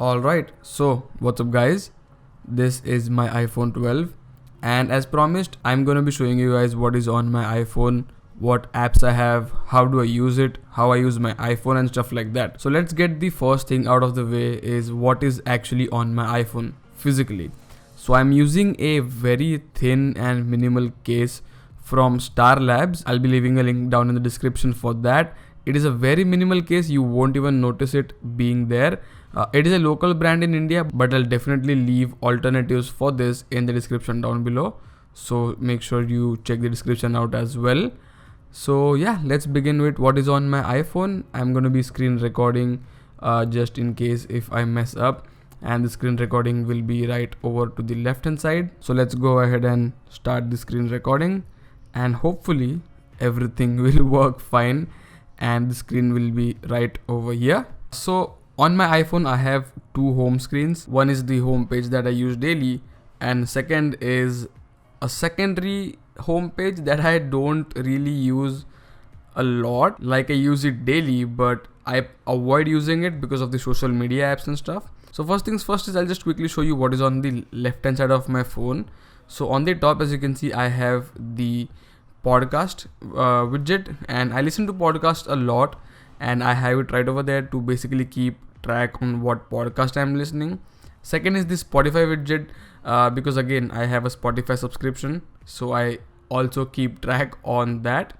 Alright, so what's up guys? This is my iPhone 12 and as promised I'm gonna be showing you guys what is on my iPhone, what apps I have, how do I use it, how I use my iPhone and stuff like that. So let's get the first thing out of the way is what is actually on my iPhone physically. So I'm using a very thin and minimal case from Star Labs. I'll be leaving a link down in the description for that. It is a very minimal case, you won't even notice it being there. It is a local brand in India, but I'll definitely leave alternatives for this in the description down below. So make sure you check the description out as well. So yeah, let's begin with what is on my iPhone. I'm going to be screen recording just in case if I mess up, and the screen recording will be right over to the left hand side. So let's go ahead and start the screen recording and hopefully everything will work fine and the screen will be right over here. So on my iPhone I have two home screens. One is the home page that I use daily and second is a secondary home page that I don't really use a lot. Like I use it daily but I avoid using it because of the social media apps and stuff. So first things first is I'll just quickly show you what is on the left hand side of my phone. So on the top, as you can see, I have the podcast widget and I listen to podcast a lot and I have it right over there to basically keep track on what podcast I'm listening. Second is the Spotify widget because again I have a Spotify subscription, so I also keep track on that.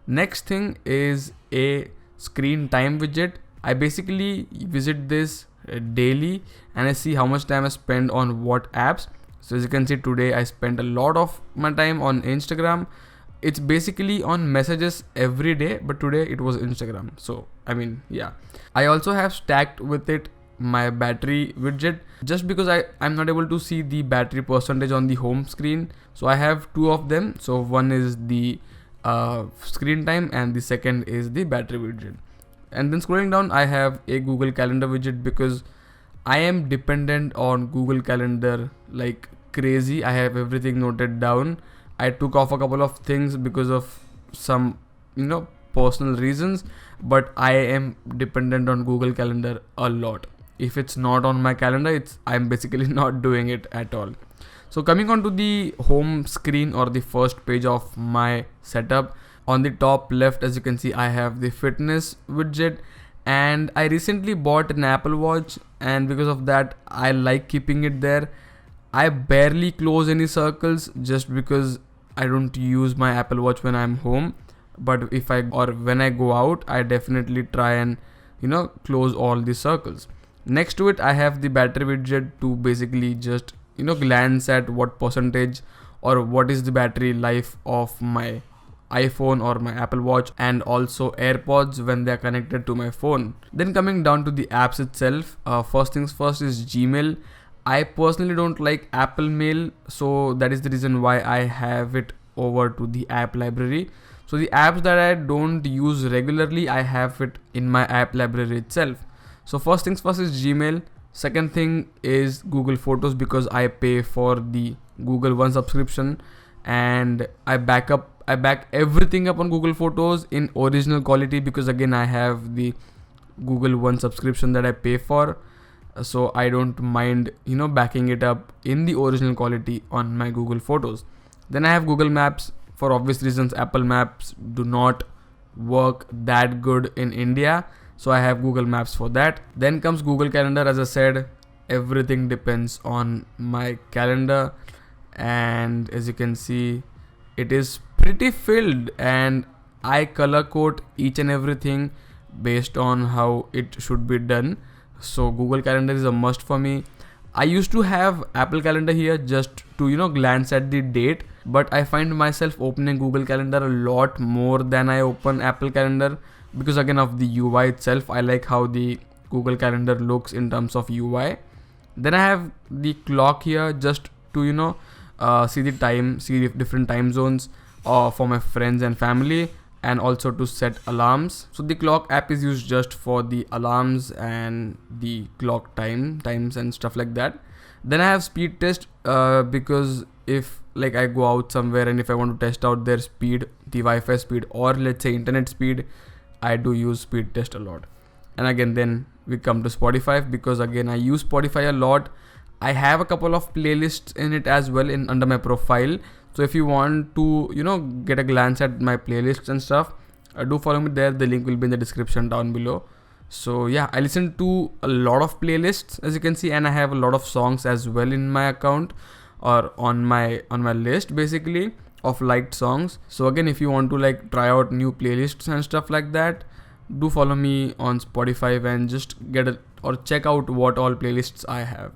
Next thing is a screen time widget. I basically visit this daily and I see how much time I spend on what apps. So as you can see, today I spent a lot of my time on Instagram. It's basically on messages every day, but today it was Instagram. So I mean, yeah. I also have stacked with it my battery widget just because I'm not able to see the battery percentage on the home screen. So I have two of them. So one is the screen time and the second is the battery widget. And then scrolling down, I have a Google Calendar widget because I am dependent on Google Calendar like crazy. I have everything noted down. I took off a couple of things because of some, personal reasons, but I am dependent on Google Calendar a lot. If it's not on my calendar, I'm basically not doing it at all. So coming on to the home screen or the first page of my setup, on the top left, as you can see, I have the fitness widget and I recently bought an Apple Watch, and because of that, I like keeping it there. I barely close any circles just because I don't use my Apple Watch when I'm home, but when I go out, I definitely try and close all the circles. Next to it, I have the battery widget to basically just glance at what percentage or what is the battery life of my iPhone or my Apple Watch, and also AirPods when they are connected to my phone. Then coming down to the apps itself, first things first is Gmail. I personally don't like Apple Mail, so that is the reason why I have it over to the app library. So the apps that I don't use regularly, I have it in my app library itself. So first things first is Gmail. Second thing is Google Photos because I pay for the Google One subscription and I back everything up on Google Photos in original quality because again I have the Google One subscription that I pay for. So I don't mind backing it up in the original quality on my Google Photos. Then I have Google Maps. For obvious reasons, Apple Maps do not work that good in India, so I have Google Maps for that. Then comes Google Calendar. As I said, everything depends on my calendar, and as you can see, it is pretty filled and I color code each and everything based on how it should be done. So Google Calendar is a must for me. I used to have Apple Calendar here just to glance at the date, but I find myself opening Google Calendar a lot more than I open Apple Calendar because again of the UI itself. I like how the Google Calendar looks in terms of UI. Then I have the clock here just to see the time, see different time zones for my friends and family, and also to set alarms. So the clock app is used just for the alarms and the clock times and stuff like that. Then I have speed test because if like I go out somewhere and if I want to test out their speed, the Wi-Fi speed or let's say internet speed, I do use speed test a lot. And again then we come to Spotify, because again I use Spotify a lot. I have a couple of playlists in it as well in under my profile. So if you want to, get a glance at my playlists and stuff, do follow me there. The link will be in the description down below. So yeah, I listen to a lot of playlists, as you can see, and I have a lot of songs as well in my account, or on my list basically of liked songs. So again, if you want to like try out new playlists and stuff like that, do follow me on Spotify and just or check out what all playlists I have.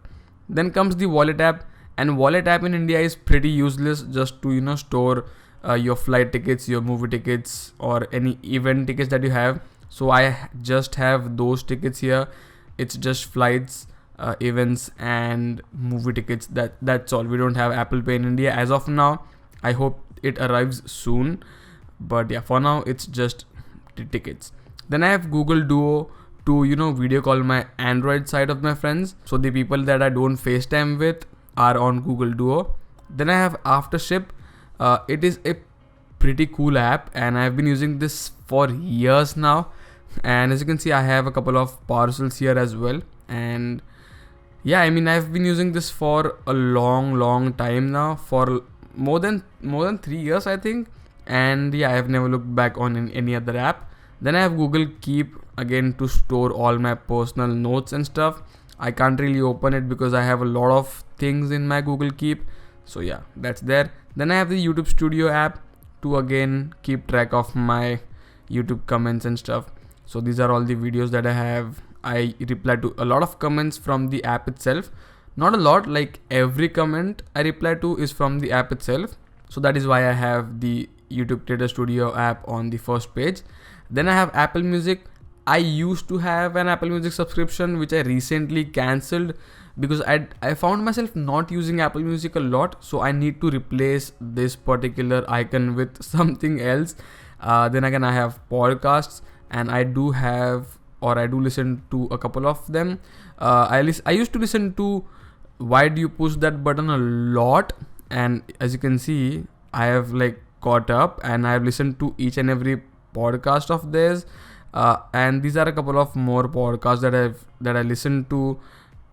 Then comes the wallet app, and wallet app in India is pretty useless, just to store your flight tickets, your movie tickets, or any event tickets that you have. So I just have those tickets here. It's just flights, events and movie tickets. That's all. We don't have Apple Pay in India as of now. I hope it arrives soon, but yeah, for now it's just the tickets. Then I have Google Duo to video call my Android side of my friends. So the people that I don't FaceTime with are on Google Duo. Then I have Aftership. It is a pretty cool app, and I've been using this for years now. And as you can see, I have a couple of parcels here as well. And yeah, I mean, I've been using this for a long time now, for more than 3 years, I think. And yeah, I have never looked back on any other app. Then I have Google Keep, again, to store all my personal notes and stuff. I can't really open it because I have a lot of things in my Google Keep. So yeah, that's there. Then I have the YouTube Studio app to again keep track of my YouTube comments and stuff. So these are all the videos that I have. I reply to a lot of comments from the app itself. Not a lot, like every comment I reply to is from the app itself. So that is why I have the YouTube Creator Studio app on the first page. Then I have Apple Music. I used to have an Apple Music subscription, which I recently cancelled because I found myself not using Apple Music a lot. So I need to replace this particular icon with something else. Then again, I have podcasts, and I do listen to a couple of them. I used to listen to Why Do You Push That Button a lot, and as you can see, I have like caught up, and I have listened to each and every podcast of theirs. And these are a couple of more podcasts that I listen to.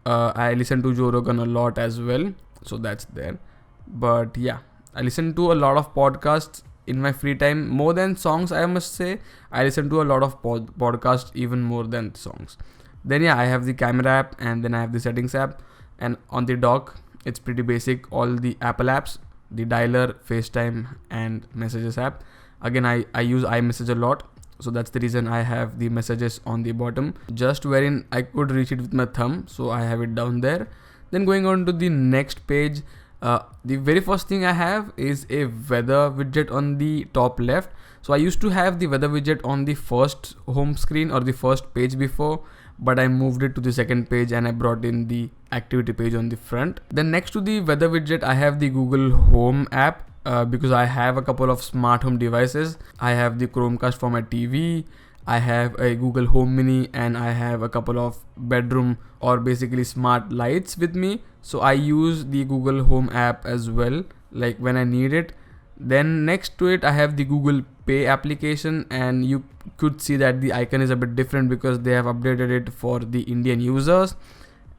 I listen to Joe Rogan a lot as well, so that's there. But yeah, I listen to a lot of podcasts in my free time, more than songs, I must say. I listen to a lot of podcasts, even more than songs. Then yeah, I have the camera app, and then I have the settings app, and on the dock, it's pretty basic, all the Apple apps, the dialer, FaceTime and messages app. Again, I use iMessage a lot, so that's the reason I have the messages on the bottom, just wherein I could reach it with my thumb, so I have it down there. Then going on to the next page, the very first thing I have is a weather widget on the top left. So I used to have the weather widget on the first home screen or the first page before, but I moved it to the second page and I brought in the activity page on the front. Then next to the weather widget, I have the Google Home app. Because I have a couple of smart home devices. I have the Chromecast for my TV, I have a Google Home Mini, and I have a couple of bedroom or basically smart lights with me. So I use the Google Home app as well, like when I need it. Then next to it, I have the Google Pay application, and you could see that the icon is a bit different because they have updated it for the Indian users.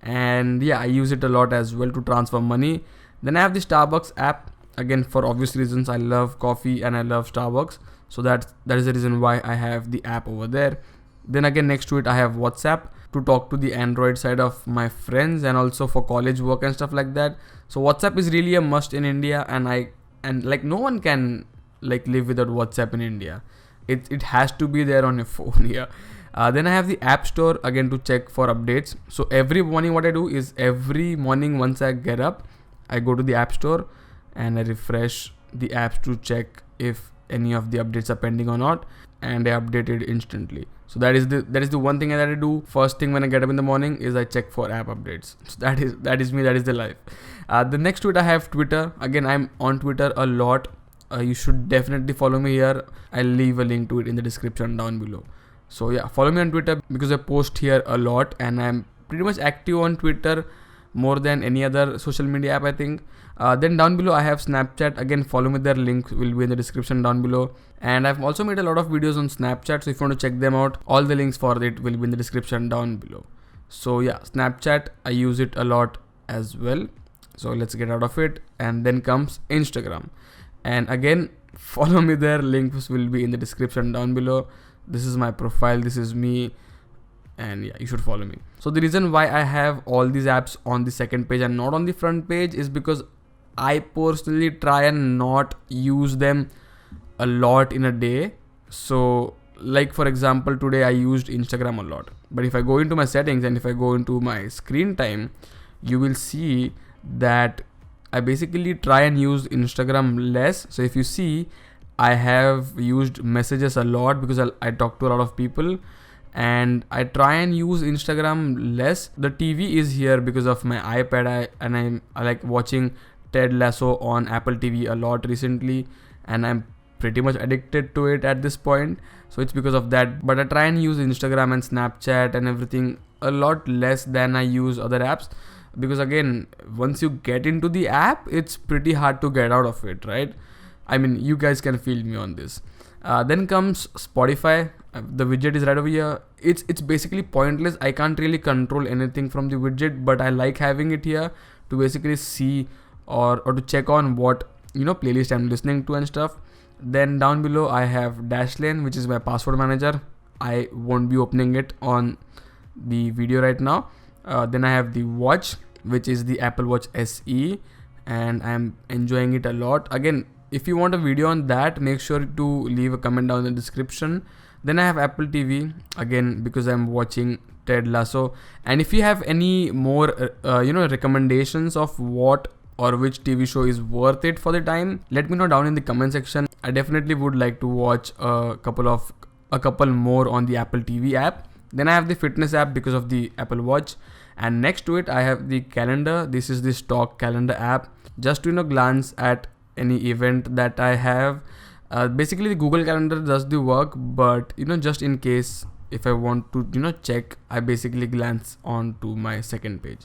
And yeah, I use it a lot as well to transfer money. Then I have the Starbucks app. Again, for obvious reasons, I love coffee and I love Starbucks. So that is the reason why I have the app over there. Then again, next to it, I have WhatsApp to talk to the Android side of my friends, and also for college work and stuff like that. So WhatsApp is really a must in India, and like no one can like live without WhatsApp in India. It has to be there on your phone here. Then I have the App Store again to check for updates. So every morning, what I do is every morning once I get up, I go to the App Store and I refresh the apps to check if any of the updates are pending or not, and I update it instantly. So that is the one thing that I do first thing when I get up in the morning, is I check for app updates. So that is me, that is the life. The next to it, I have Twitter. Again, I'm on Twitter a lot. You should definitely follow me here. I'll leave a link to it in the description down below. So yeah, follow me on Twitter because I post here a lot, and I'm pretty much active on Twitter more than any other social media app, I think. Then down below I have Snapchat. Again, follow me there, link will be in the description down below. And I've also made a lot of videos on Snapchat, so if you want to check them out, all the links for it will be in the description down below. So yeah, Snapchat, I use it a lot as well. So let's get out of it. And then comes Instagram. And again, follow me there. Links will be in the description down below. This is my profile. This is me. And yeah, you should follow me. So the reason why I have all these apps on the second page and not on the front page is because I personally try and not use them a lot in a day. So like for example, today I used Instagram a lot, but if I go into my settings and if I go into my screen time, you will see that I basically try and use Instagram less. So if you see, I have used messages a lot because I talk to a lot of people, and I try and use Instagram less. The TV is here because of my iPad. I like watching Ted Lasso on Apple TV a lot recently, and I'm pretty much addicted to it at this point. So it's because of that. But I try and use Instagram and Snapchat and everything a lot less than I use other apps, because again, once you get into the app, it's pretty hard to get out of it, right? I mean, you guys can feel me on this. Then comes Spotify. The widget is right over here. It's basically pointless. I can't really control anything from the widget, but I like having it here to basically see or to check on what playlist I'm listening to and stuff. Then down below I have Dashlane, which is my password manager. I won't be opening it on the video right now. Then I have the watch, which is the Apple Watch SE, and I'm enjoying it a lot. Again, if you want a video on that, make sure to leave a comment down in the description. Then I have Apple TV, again because I'm watching Ted Lasso. And if you have any more recommendations of what or which TV show is worth it for the time, let me know down in the comment section. I definitely would like to watch a couple more on the Apple TV app. Then I have the fitness app because of the Apple Watch, and next to it I have the calendar. This is the stock calendar app, just to glance at any event that I have. Basically the Google Calendar does the work, but just in case if I want to check, I basically glance on to my second page.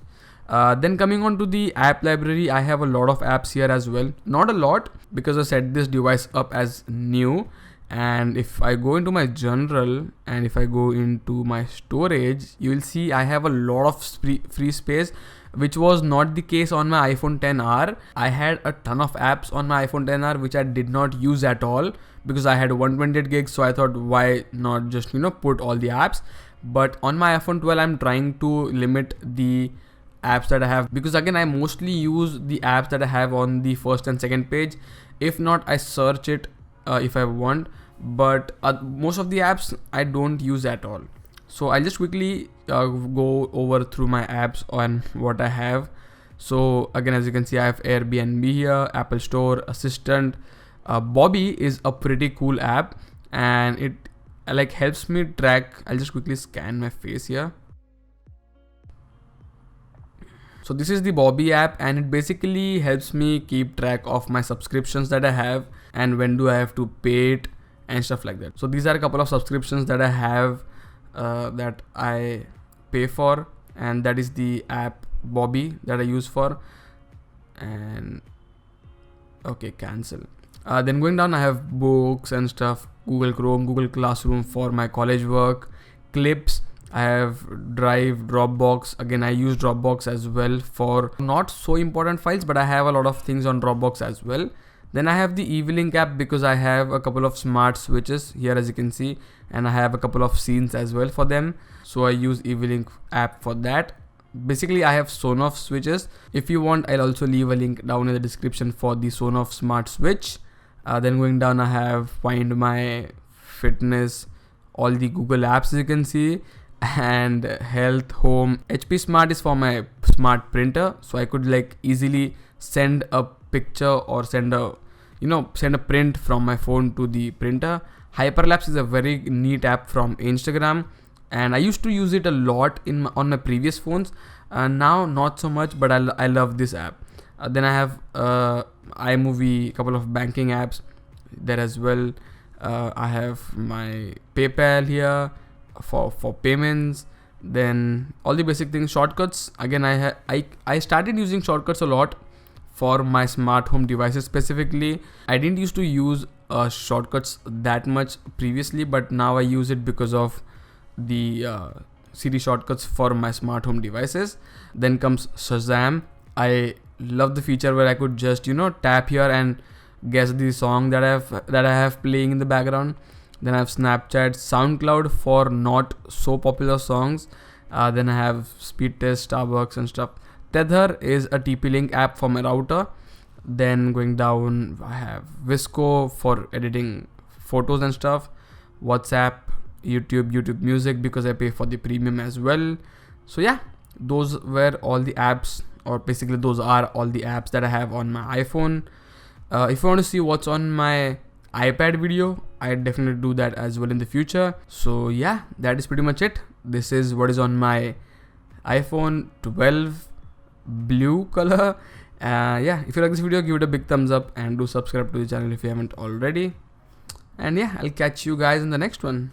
Then coming on to the app library, I have a lot of apps here as well. Not a lot, because I set this device up as new. And if I go into my general and if I go into my storage, you will see I have a lot of free space, which was not the case on my iPhone XR. I had a ton of apps on my iPhone XR which I did not use at all, because I had 128 gigs. So I thought, why not just put all the apps. But on my iPhone 12, I'm trying to limit the apps that I have, because again, I mostly use the apps that I have on the first and second page. If not, I search it if I want, but most of the apps I don't use at all. So I'll just quickly go over through my apps on what I have. So again, as you can see, I have Airbnb here, Apple Store, Assistant. Bobby is a pretty cool app, and it helps me track. I'll just quickly scan my face here. So this is the Bobby app, and it basically helps me keep track of my subscriptions that I have and when do I have to pay it and stuff like that. So these are a couple of subscriptions that I have that I pay for, and that is the app Bobby that I use for. And okay, cancel. Then going down, I have books and stuff, Google Chrome, Google Classroom for my college work, Clips. I have Drive, Dropbox. Again, I use Dropbox as well for not so important files, but I have a lot of things on Dropbox as well. Then I have the Evelink app because I have a couple of smart switches here, as you can see, and I have a couple of scenes as well for them. So I use Evelink app for that. Basically, I have Sonoff switches. If you want, I'll also leave a link down in the description for the Sonoff smart switch. Then going down, I have Find My, Fitness, all the Google apps, as you can see, and Health, Home. HP Smart is for my smart printer, so I could easily send a picture or send a print from my phone to the printer. Hyperlapse is a very neat app from Instagram, and I used to use it a lot on my previous phones. Now not so much, but I love this app. Then I have iMovie, a couple of banking apps there as well. I have my PayPal here for payments. Then all the basic things, shortcuts. Again, I started using shortcuts a lot for my smart home devices specifically. I didn't used to use shortcuts that much previously, but now I use it because of the Siri shortcuts for my smart home devices. Then comes Shazam. I love the feature where I could just tap here and guess the song that I have playing in the background. Then I have Snapchat, SoundCloud for not so popular songs. Then I have Speed Test, Starbucks and stuff. Tether is a TP-Link app for my router. Then going down, I have Visco for editing photos and stuff. WhatsApp, YouTube Music because I pay for the premium as well. So yeah, those were all the apps, or basically those are all the apps that I have on my iPhone. If you want to see what's on my iPad video, I definitely do that as well in the future. So yeah, that is pretty much it. This is what is on my iPhone 12 blue color. Yeah, if you like this video, give it a big thumbs up and do subscribe to the channel if you haven't already. And yeah, I'll catch you guys in the next one.